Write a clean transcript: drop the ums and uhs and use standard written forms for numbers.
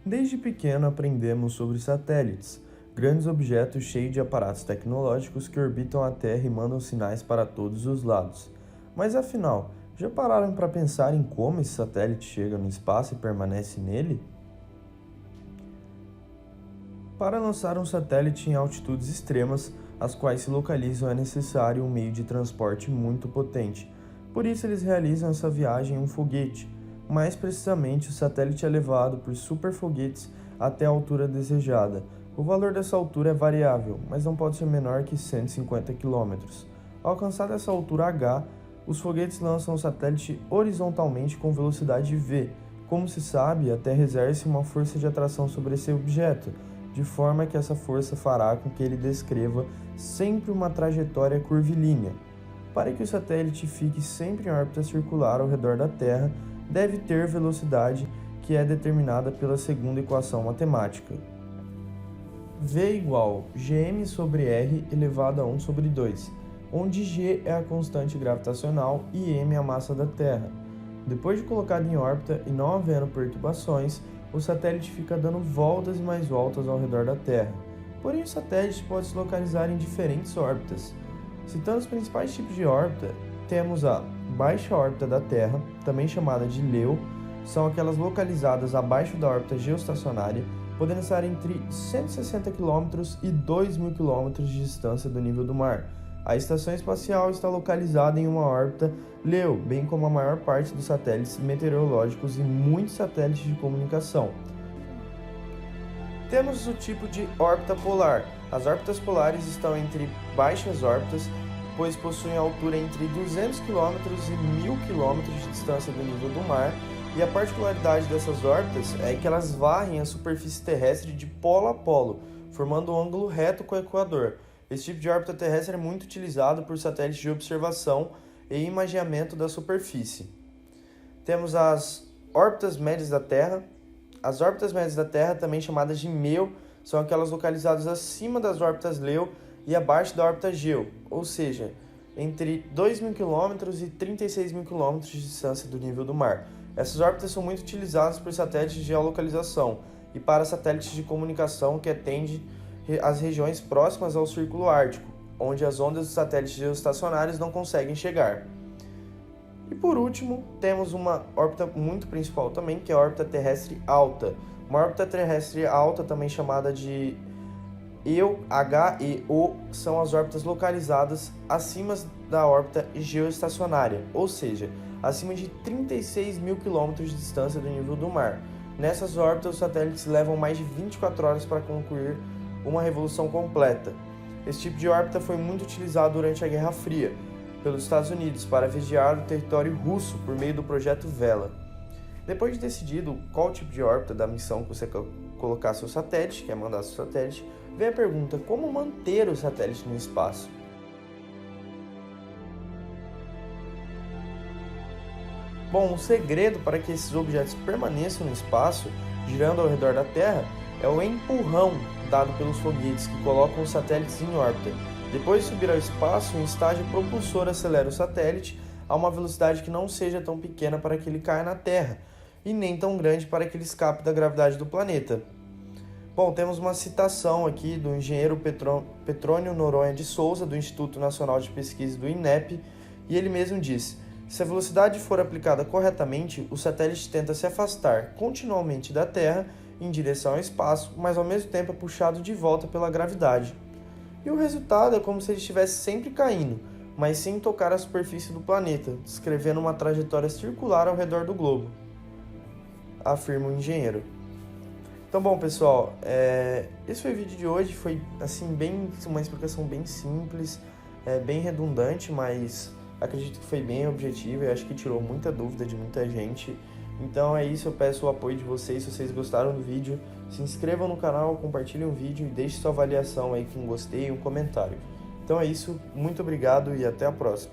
Desde pequeno aprendemos sobre satélites, grandes objetos cheios de aparatos tecnológicos que orbitam a Terra e mandam sinais para todos os lados. Mas afinal, já pararam para pensar em como esse satélite chega no espaço e permanece nele? Para lançar um satélite em altitudes extremas, as quais se localizam, é necessário um meio de transporte muito potente. Por isso eles realizam essa viagem em um foguete. Mais precisamente, o satélite é levado por superfoguetes até a altura desejada. O valor dessa altura é variável, mas não pode ser menor que 150 km. Alcançada essa altura H, os foguetes lançam o satélite horizontalmente com velocidade v. Como se sabe, a Terra exerce uma força de atração sobre esse objeto, de forma que essa força fará com que ele descreva sempre uma trajetória curvilínea. Para que o satélite fique sempre em órbita circular ao redor da Terra, deve ter velocidade que é determinada pela segunda equação matemática. V igual gm sobre r elevado a 1 sobre 2, onde g é a constante gravitacional e m é a massa da Terra. Depois de colocado em órbita e não havendo perturbações, o satélite fica dando voltas e mais voltas ao redor da Terra. Porém, o satélite pode se localizar em diferentes órbitas. Citando os principais tipos de órbita, temos a baixa órbita da Terra, também chamada de LEO, são aquelas localizadas abaixo da órbita geoestacionária, podendo estar entre 160 km e 2.000 km de distância do nível do mar. A estação espacial está localizada em uma órbita LEO, bem como a maior parte dos satélites meteorológicos e muitos satélites de comunicação. Temos o tipo de órbita polar. As órbitas polares estão entre baixas órbitas, pois possuem altura entre 200 km e 1.000 km de distância do nível do mar, e a particularidade dessas órbitas é que elas varrem a superfície terrestre de polo a polo, formando um ângulo reto com o equador. Esse tipo de órbita terrestre é muito utilizado por satélites de observação e imageamento da superfície. Temos as órbitas médias da Terra. As órbitas médias da Terra, também chamadas de MEO, são aquelas localizadas acima das órbitas LEO e abaixo da órbita GEO, ou seja, entre 2.000 km e 36.000 km de distância do nível do mar. Essas órbitas são muito utilizadas por satélites de geolocalização e para satélites de comunicação que atendem as regiões próximas ao Círculo Ártico, onde as ondas dos satélites geoestacionários não conseguem chegar. E por último, temos uma órbita muito principal também, que é a órbita terrestre alta. Uma órbita terrestre alta, também chamada de HEO, são as órbitas localizadas acima da órbita geoestacionária, ou seja, acima de 36.000 km de distância do nível do mar. Nessas órbitas, os satélites levam mais de 24 horas para concluir uma revolução completa. Esse tipo de órbita foi muito utilizado durante a Guerra Fria pelos Estados Unidos para vigiar o território russo por meio do projeto Vela. Depois de decidido qual tipo de órbita da missão que você quer colocar seu satélite, quer mandar seu satélite, vem a pergunta: como manter o satélite no espaço? Bom, o segredo para que esses objetos permaneçam no espaço, girando ao redor da Terra, é o empurrão dado pelos foguetes que colocam os satélites em órbita. Depois de subir ao espaço, um estágio propulsor acelera o satélite a uma velocidade que não seja tão pequena para que ele caia na Terra, e nem tão grande para que ele escape da gravidade do planeta. Bom, temos uma citação aqui do engenheiro Petrônio Noronha de Souza, do Instituto Nacional de Pesquisa do INEP, e ele mesmo diz: se a velocidade for aplicada corretamente, o satélite tenta se afastar continuamente da Terra em direção ao espaço, mas ao mesmo tempo é puxado de volta pela gravidade. E o resultado é como se ele estivesse sempre caindo, mas sem tocar a superfície do planeta, descrevendo uma trajetória circular ao redor do globo, afirma o engenheiro. Então, bom, pessoal, esse foi o vídeo de hoje. Foi assim, uma explicação bem simples, bem redundante, mas acredito que foi bem objetiva e acho que tirou muita dúvida de muita gente. Então é isso, eu peço o apoio de vocês. Se vocês gostaram do vídeo, se inscrevam no canal, compartilhem o vídeo e deixem sua avaliação aí com um gostei e um comentário. Então é isso, muito obrigado e até a próxima.